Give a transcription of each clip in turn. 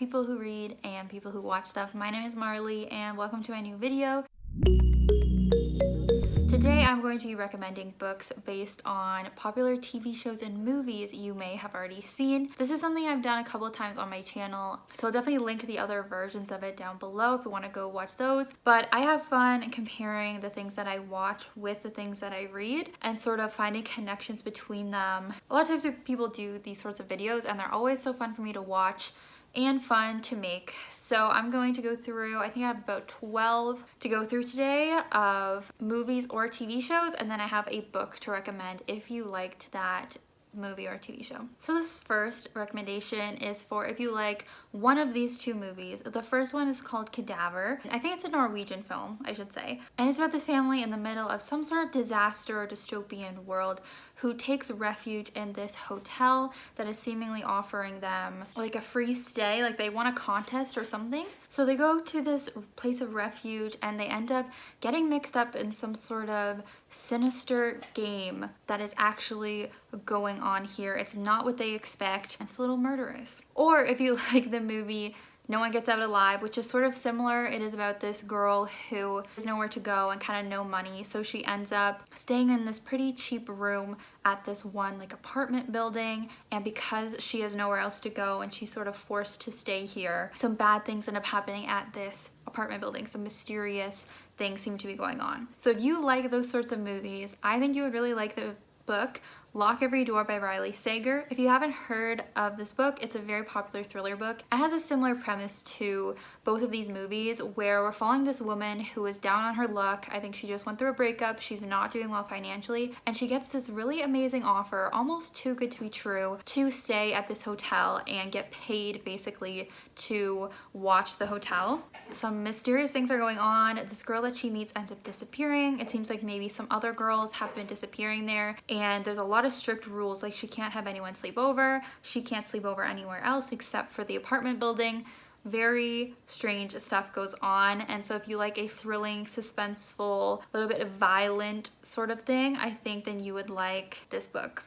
people who read and people who watch stuff. My name is Marley and welcome to my new video. Today I'm going to be recommending books based on popular TV shows and movies you may have already seen. This is something I've done a couple of times on my channel, so I'll definitely link the other versions of it down below if you want to go watch those. But I have fun comparing the things that I watch with the things that I read and sort of finding connections between them. A lot of times people do these sorts of videos and they're always so fun for me to watch and fun to make. So I'm going to go through, I think I have about 12 to go through today of movies or TV shows, and then I have a book to recommend if you liked that movie or TV show. So this first recommendation is for if you like one of these two movies. The first one is called Cadaver. I think it's a Norwegian film, I should say. And it's about this family in the middle of some sort of disaster or dystopian world who takes refuge in this hotel that is seemingly offering them like a free stay, like they won a contest or something. So they go to this place of refuge and they end up getting mixed up in some sort of sinister game that is actually going on here. It's not what they expect. It's a little murderous. Or if you like the movie No One Gets Out Alive, which is sort of similar. It is about this girl who has nowhere to go and kind of no money, so she ends up staying in this pretty cheap room at this one like apartment building, and because she has nowhere else to go and she's sort of forced to stay here, some bad things end up happening at this apartment building. Some mysterious things seem to be going on. So if you like those sorts of movies, I think you would really like the book Lock Every Door by Riley Sager. If you haven't heard of this book, it's a very popular thriller book. It has a similar premise to both of these movies where we're following this woman who is down on her luck. I think she just went through a breakup. She's not doing well financially, and she gets this really amazing offer, almost too good to be true, to stay at this hotel and get paid basically to watch the hotel. Some mysterious things are going on. This girl that she meets ends up disappearing. It seems like maybe some other girls have been disappearing there, and there's a lot of strict rules, like she can't have anyone sleep over, she can't sleep over anywhere else except for the apartment building. Very strange stuff goes on, and so if you like a thrilling, suspenseful, a little bit of violent sort of thing, I think then you would like this book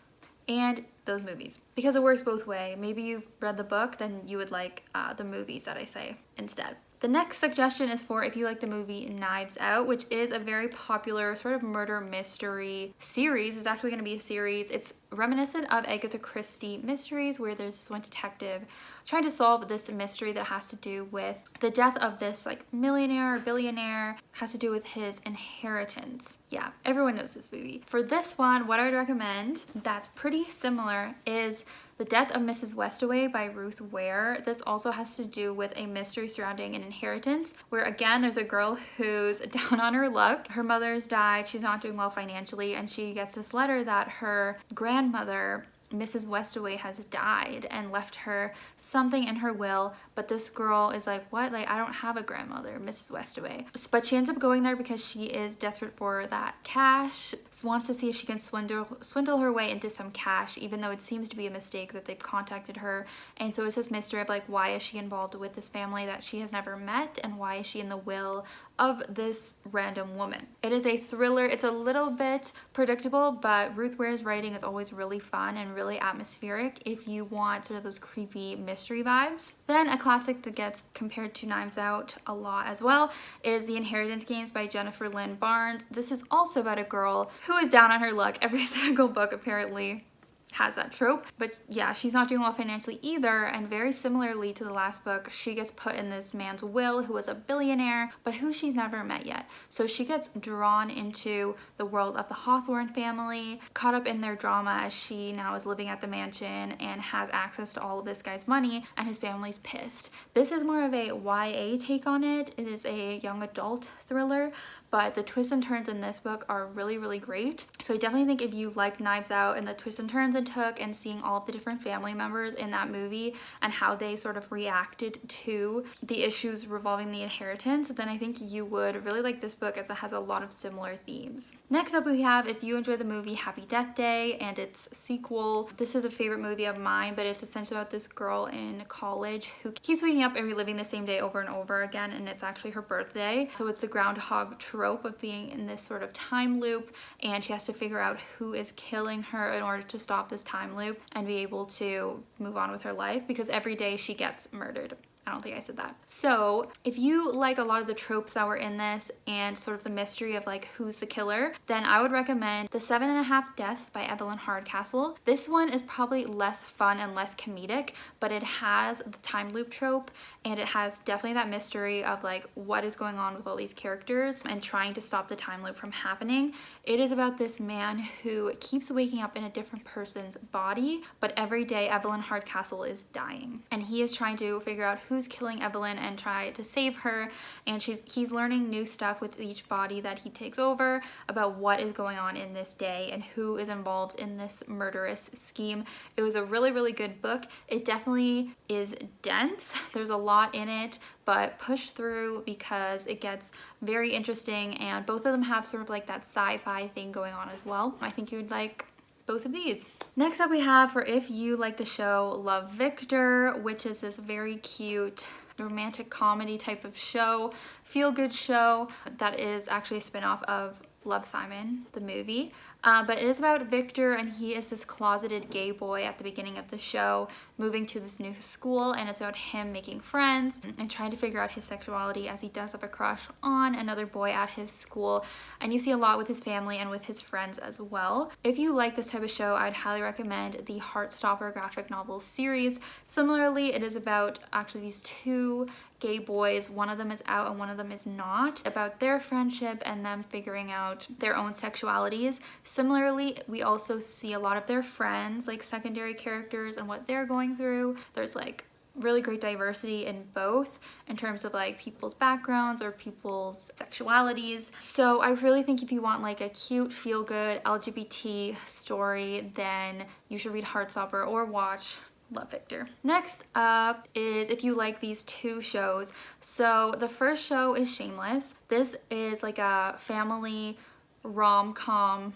and those movies, because it works both way. Maybe you've read the book, then you would like the movies that I say instead. The next suggestion is for if you like the movie Knives Out, which is a very popular sort of murder mystery series. It's actually going to be a series. It's reminiscent of Agatha Christie mysteries, where there's this one detective trying to solve this mystery that has to do with the death of this like millionaire or billionaire, has to do with his inheritance. Yeah, everyone knows this movie. For this one, what I would recommend that's pretty similar is The Death of Mrs. Westaway by Ruth Ware. This also has to do with a mystery surrounding an inheritance, where again there's a girl who's down on her luck. Her mother's died, she's not doing well financially, and she gets this letter that her grandmother, Mrs. Westaway, has died and left her something in her will, but this girl is like, what? Like, I don't have a grandmother, Mrs. Westaway. But she ends up going there because she is desperate for that cash, wants to see if she can swindle her way into some cash, even though it seems to be a mistake that they've contacted her. And so it's this mystery of like, why is she involved with this family that she has never met, and why is she in the will of this random woman? It is a thriller. It's a little bit predictable, but Ruth Ware's writing is always really fun and really atmospheric if you want sort of those creepy mystery vibes. Then a classic that gets compared to Knives Out a lot as well is The Inheritance Games by Jennifer Lynn Barnes. This is also about a girl who is down on her luck. Every single book apparently has that trope, but yeah, she's not doing well financially either, and very similarly to the last book, she gets put in this man's will who is a billionaire but who she's never met yet. So she gets drawn into the world of the Hawthorne family, caught up in their drama as she now is living at the mansion and has access to all of this guy's money, and his family's pissed. This is more of a YA take on it. It is a young adult thriller, but the twists and turns in this book are really, really great. So I definitely think if you like Knives Out and the twists and turns it took, and seeing all of the different family members in that movie and how they sort of reacted to the issues revolving the inheritance, then I think you would really like this book, as it has a lot of similar themes. Next up we have, if you enjoy the movie Happy Death Day and its sequel, this is a favorite movie of mine, but it's essentially about this girl in college who keeps waking up and reliving the same day over and over again, and it's actually her birthday. So it's the groundhog trope of being in this sort of time loop, and she has to figure out who is killing her in order to stop this time loop and be able to move on with her life, because every day she gets murdered. I don't think I said that. So if you like a lot of the tropes that were in this and sort of the mystery of like who's the killer, then I would recommend The 7.5 Deaths by Evelyn Hardcastle. This one is probably less fun and less comedic, but it has the time loop trope and it has definitely that mystery of like what is going on with all these characters and trying to stop the time loop from happening. It is about this man who keeps waking up in a different person's body, but every day Evelyn Hardcastle is dying and he is trying to figure out who's killing Evelyn and try to save her, and he's learning new stuff with each body that he takes over about what is going on in this day and who is involved in this murderous scheme. It was a really, really good book. It definitely is dense. There's a lot in it, but push through because it gets very interesting, and both of them have sort of like that sci-fi thing going on as well. I think you would like both of these. Next up we have, for if you like the show, Love, Victor, which is this very cute romantic comedy type of show, feel-good show that is actually a spin-off of Love, Simon, the movie. But it is about Victor, and he is this closeted gay boy at the beginning of the show, moving to this new school, and it's about him making friends and trying to figure out his sexuality as he does have a crush on another boy at his school. And you see a lot with his family and with his friends as well. If you like this type of show, I'd highly recommend the Heartstopper graphic novel series. Similarly, it is about actually these two gay boys, one of them is out and one of them is not, about their friendship and them figuring out their own sexualities. Similarly, we also see a lot of their friends, like secondary characters, and what they're going through. There's like really great diversity in both in terms of like people's backgrounds or people's sexualities. So I really think if you want like a cute, feel-good LGBT story, then you should read Heartstopper or watch Love, Victor. Next up is if you like these two shows. So the first show is Shameless. This is like a family rom-com,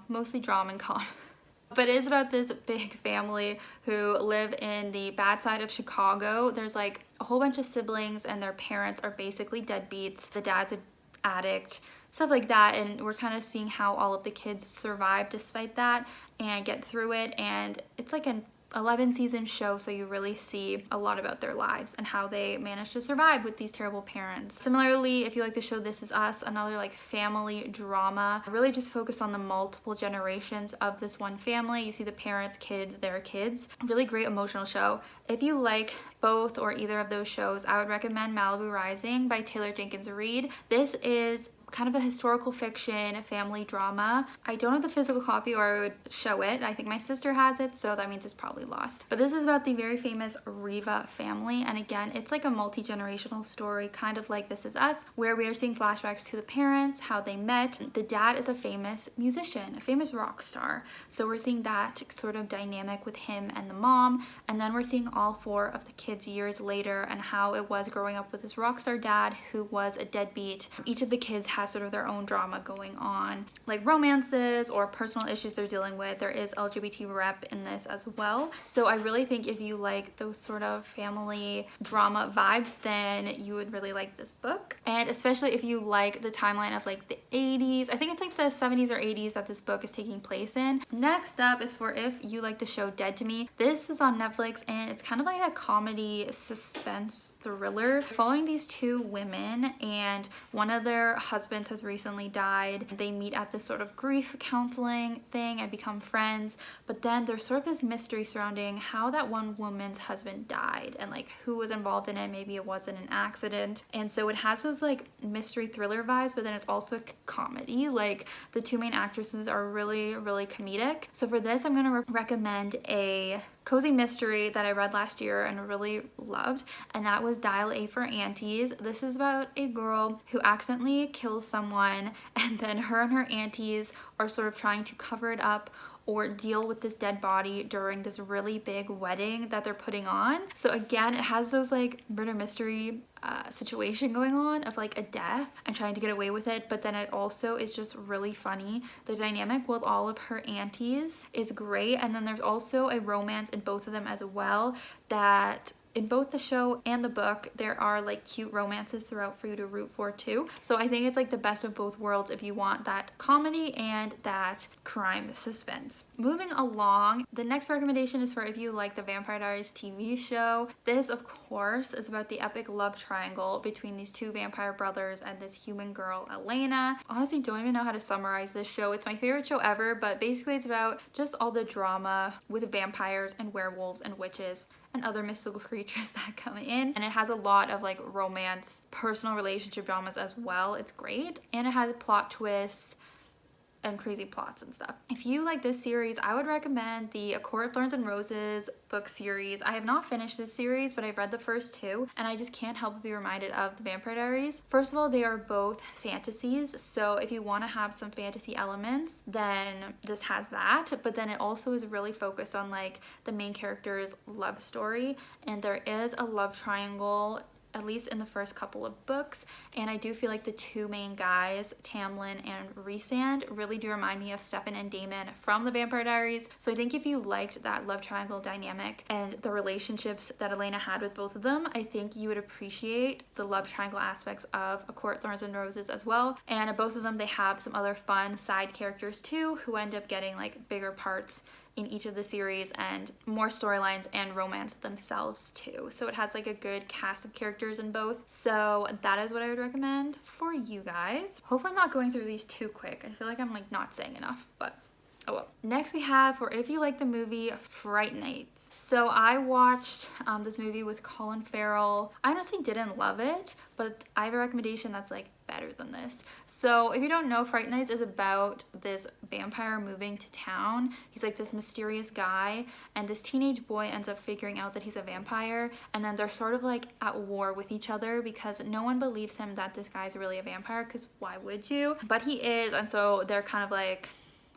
mostly dram and com. But it is about this big family who live in the bad side of Chicago. There's like a whole bunch of siblings and their parents are basically deadbeats. The dad's an addict, stuff like that, and we're kind of seeing how all of the kids survive despite that and get through it. And it's like an 11 season show, so you really see a lot about their lives and how they manage to survive with these terrible parents. Similarly, if you like the show This Is Us, another like family drama, really just focused on the multiple generations of this one family. You see the parents, kids, their kids. Really great emotional show. If you like both or either of those shows, I would recommend Malibu Rising by Taylor Jenkins Reid. This is kind of a historical fiction family drama. I don't have the physical copy, or I would show it. I think my sister has it, so that means it's probably lost. But this is about the very famous Riva family, and again, it's like a multi-generational story, kind of like This Is Us, where we are seeing flashbacks to the parents, how they met. The dad is a famous musician, a famous rock star, so we're seeing that sort of dynamic with him and the mom, and then we're seeing all four of the kids years later and how it was growing up with this rock star dad who was a deadbeat. Each of the kids has sort of their own drama going on, like romances or personal issues they're dealing with. There is LGBT rep in this as well. So I really think if you like those sort of family drama vibes, then you would really like this book. And especially if you like the timeline of like the 80s, I think it's like the 70s or 80s that this book is taking place in. Next up is for if you like the show Dead to Me. This is on Netflix and it's kind of like a comedy suspense thriller following these two women, and one of their husbands has recently died. They meet at this sort of grief counseling thing and become friends, but then there's sort of this mystery surrounding how that one woman's husband died and like who was involved in it. Maybe it wasn't an accident, and so it has those like mystery thriller vibes, but then it's also comedy. Like the two main actresses are really, really comedic. So for this, I'm gonna recommend a cozy mystery that I read last year and really loved, and that was Dial A for Aunties. This is about a girl who accidentally kills someone, and then her and her aunties are sort of trying to cover it up or deal with this dead body during this really big wedding that they're putting on. So again, it has those like murder mystery situation going on of like a death and trying to get away with it, but then it also is just really funny. The dynamic with all of her aunties is great, and then there's also a romance in both of them as well that in both the show and the book, there are like cute romances throughout for you to root for too. So I think it's like the best of both worlds if you want that comedy and that crime suspense. Moving along, the next recommendation is for if you like the Vampire Diaries TV show. This, of course, is about the epic love triangle between these two vampire brothers and this human girl, Elena. Honestly, don't even know how to summarize this show. It's my favorite show ever, but basically it's about just all the drama with vampires and werewolves and witches and other mystical creatures that come in. And it has a lot of like romance, personal relationship dramas as well. It's great. And it has plot twists and crazy plots and stuff. If you like this series, I would recommend the A Court of Thorns and Roses book series. I have not finished this series, but I've read the first two, and I just can't help but be reminded of the Vampire Diaries. First of all, they are both fantasies, so if you want to have some fantasy elements, then this has that, but then it also is really focused on like the main character's love story, and there is a love triangle, at least in the first couple of books, and I do feel like the two main guys, Tamlin and Rhysand, really do remind me of Stefan and Damon from the Vampire Diaries. So I think if you liked that love triangle dynamic and the relationships that Elena had with both of them, I think you would appreciate the love triangle aspects of A Court, Thorns and Roses as well. And both of them, they have some other fun side characters too, who end up getting like bigger parts in each of the series and more storylines and romance themselves too. So it has like a good cast of characters in both. So that is what I would recommend for you guys. Hopefully I'm not going through these too quick. I feel like I'm like not saying enough, but oh well. Next we have for if you like the movie Fright Nights. So I watched this movie with Colin Farrell. I honestly didn't love it, but I have a recommendation that's like better than this. So if you don't know, Fright Nights is about this vampire moving to town. He's like this mysterious guy, and this teenage boy ends up figuring out that he's a vampire, and then they're sort of like at war with each other because no one believes him that this guy's really a vampire, because why would you? But he is, and so they're kind of like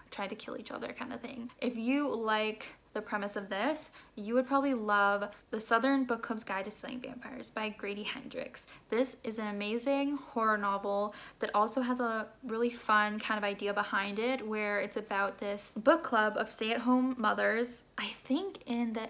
trying to kill each other kind of thing. If you like the premise of this, you would probably love The Southern Book Club's Guide to Slaying Vampires by Grady Hendrix. This is an amazing horror novel that also has a really fun kind of idea behind it, where it's about this book club of stay-at-home mothers, I think in the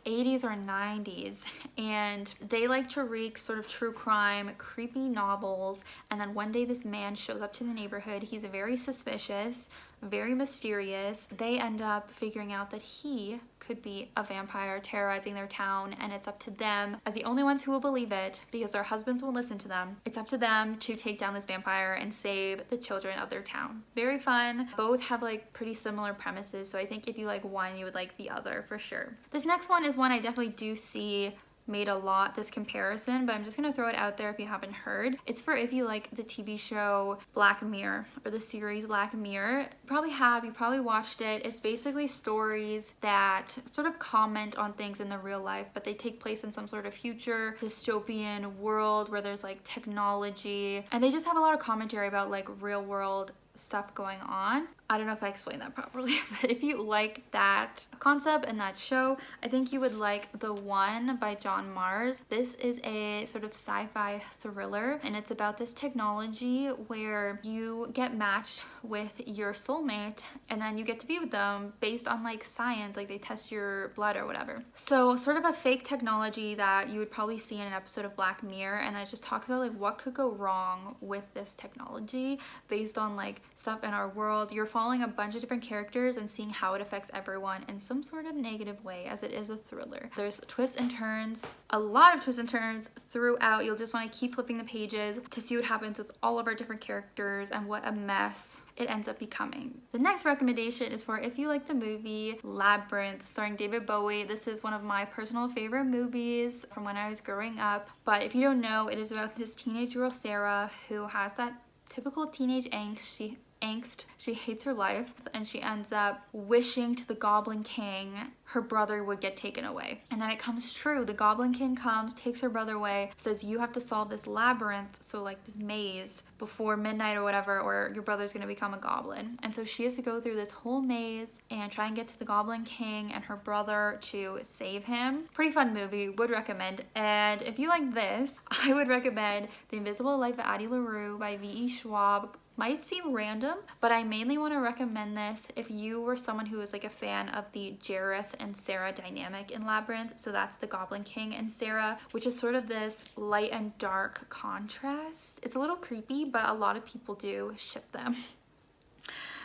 80s or 90s, and they like to read sort of true crime, creepy novels, and then one day this man shows up to the neighborhood. He's very suspicious, very mysterious. They end up figuring out that he could be a vampire terrorizing their town, and it's up to them, as the only ones who will believe it because their husbands won't listen to them, it's up to them to take down this vampire and save the children of their town. Very fun. Both have like pretty similar premises, so I think if you like one, you would like the other for sure. This next one is one I definitely do see made a lot, this comparison, but I'm just gonna throw it out there if you haven't heard. It's for if you like the TV show Black Mirror, or the series Black Mirror. You probably watched it. It's basically stories that sort of comment on things in the real life, but they take place in some sort of future dystopian world where there's like technology, and they just have a lot of commentary about like real world stuff going on. I don't know if I explained that properly, but if you like that concept and that show, I think you would like The One by John Mars. This is a sort of sci-fi thriller, and it's about this technology where you get matched with your soulmate, and then you get to be with them based on like science, like they test your blood or whatever. So sort of a fake technology that you would probably see in an episode of Black Mirror, and it just talks about like what could go wrong with this technology based on like stuff in our world. You're following a bunch of different characters and seeing how it affects everyone in some sort of negative way, as it is a thriller. There's twists and turns, a lot of twists and turns throughout. You'll just want to keep flipping the pages to see what happens with all of our different characters and what a mess it ends up becoming. The next recommendation is for if you like the movie Labyrinth starring David Bowie. This is one of my personal favorite movies from when I was growing up, but if you don't know, it is about this teenage girl Sarah who has that typical teenage angst. She hates her life, and she ends up wishing to the Goblin King her brother would get taken away. And then it comes true. The Goblin King comes, takes her brother away, says you have to solve this labyrinth, so like this maze, before midnight or whatever, or your brother's gonna become a goblin. And so she has to go through this whole maze and try and get to the Goblin King and her brother to save him. Pretty fun movie, would recommend. And if you like this, I would recommend The Invisible Life of Addie LaRue by V.E. Schwab. might seem random, but I mainly want to recommend this if you were someone who is like a fan of the Jareth and Sarah dynamic in Labyrinth. So that's the Goblin King and Sarah, which is sort of this light and dark contrast. It's a little creepy, but a lot of people do ship them.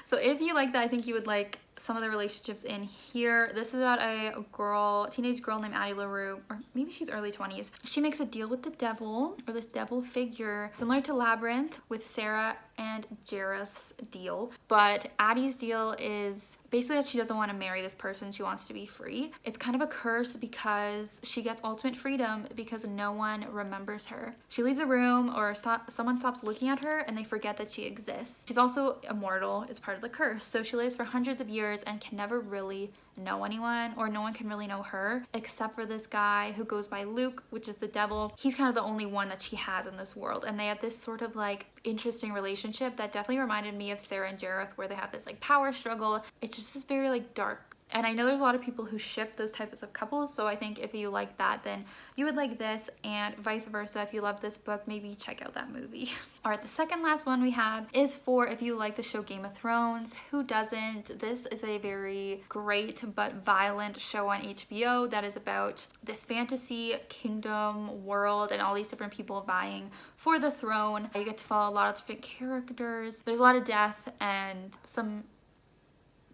So if you like that, I think you would like some of the relationships in here. This is about a girl, teenage girl named Addie LaRue, or maybe she's early 20s. She makes a deal with the devil, or this devil figure, similar to Labyrinth with Sarah and Jareth's deal. But Addie's deal is basically that she doesn't want to marry this person. She wants to be free. It's kind of a curse because she gets ultimate freedom because no one remembers her. She leaves a room or someone stops looking at her and they forget that she exists. She's also immortal as part of the curse. So she lives for hundreds of years and can never really know anyone, or no one can really know her except for this guy who goes by Luke, which is the devil. He's kind of the only one that she has in this world, and they have this sort of like interesting relationship that definitely reminded me of Sarah and Jareth, where they have this like power struggle. It's just this very like dark, and I know there's a lot of people who ship those types of couples, so I think if you like that, then you would like this, and vice versa. If you love this book, maybe check out that movie. All right, the second last one we have is for if you like the show Game of Thrones. Who doesn't? This is a very great but violent show on HBO that is about this fantasy kingdom world and all these different people vying for the throne. You get to follow a lot of different characters. There's a lot of death and some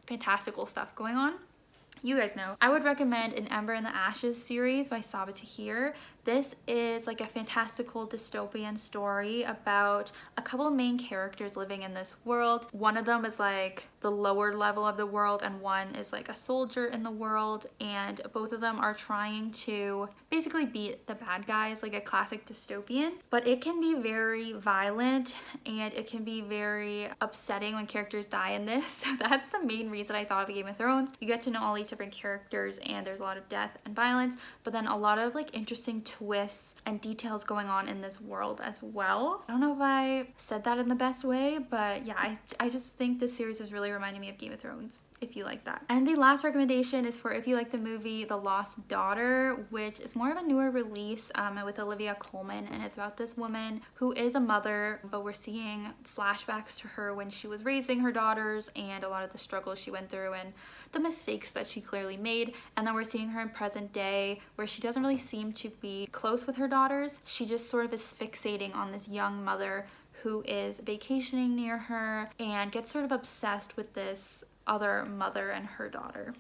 fantastical stuff going on. You guys know. I would recommend An Ember in the Ashes series by Sabaa Tahir. This is like a fantastical dystopian story about a couple of main characters living in this world. One of them is like the lower level of the world and one is like a soldier in the world, and both of them are trying to basically beat the bad guys, like a classic dystopian. But it can be very violent and it can be very upsetting when characters die in this. So that's the main reason I thought of Game of Thrones. You get to know all these different characters and there's a lot of death and violence, but then a lot of like interesting twists and details going on in this world as well. I don't know if I said that in the best way, but yeah, I just think this series is really reminding me of Game of Thrones, if you like that. And the last recommendation is for if you like the movie The Lost Daughter, which is more of a newer release with Olivia Colman, and it's about this woman who is a mother, but we're seeing flashbacks to her when she was raising her daughters and a lot of the struggles she went through and the mistakes that she clearly made. And then we're seeing her in present day where she doesn't really seem to be close with her daughters. She just sort of is fixating on this young mother who is vacationing near her and gets sort of obsessed with this other mother and her daughter.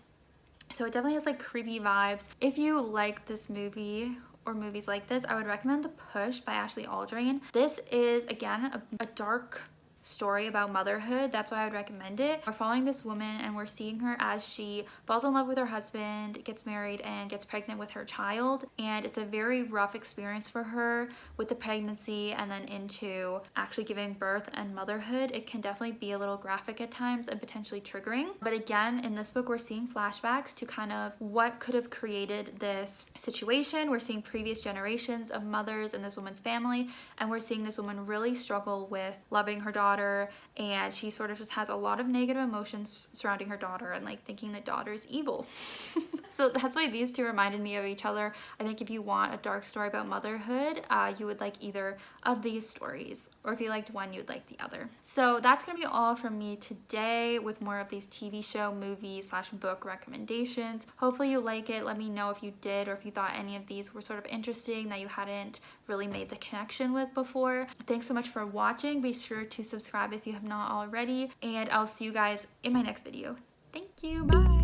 So it definitely has like creepy vibes. If you like this movie or movies like this, I would recommend The Push by Ashley Audrain. This is again a dark story about motherhood. That's why I would recommend it. We're following this woman and we're seeing her as she falls in love with her husband, gets married, and gets pregnant with her child. And it's a very rough experience for her with the pregnancy and then into actually giving birth and motherhood. It can definitely be a little graphic at times and potentially triggering. But again, in this book, we're seeing flashbacks to kind of what could have created this situation. We're seeing previous generations of mothers in this woman's family, and we're seeing this woman really struggle with loving her daughter, and she sort of just has a lot of negative emotions surrounding her daughter and like thinking the daughter's evil. So that's why these two reminded me of each other. I think if you want a dark story about motherhood, you would like either of these stories, or if you liked one, you would like the other. So that's gonna be all from me today with more of these TV show, movie / book recommendations. Hopefully you like it. Let me know if you did, or if you thought any of these were sort of interesting that you hadn't really made the connection with before. Thanks so much for watching. Be sure to subscribe if you have not already, and I'll see you guys in my next video. Thank you. Bye.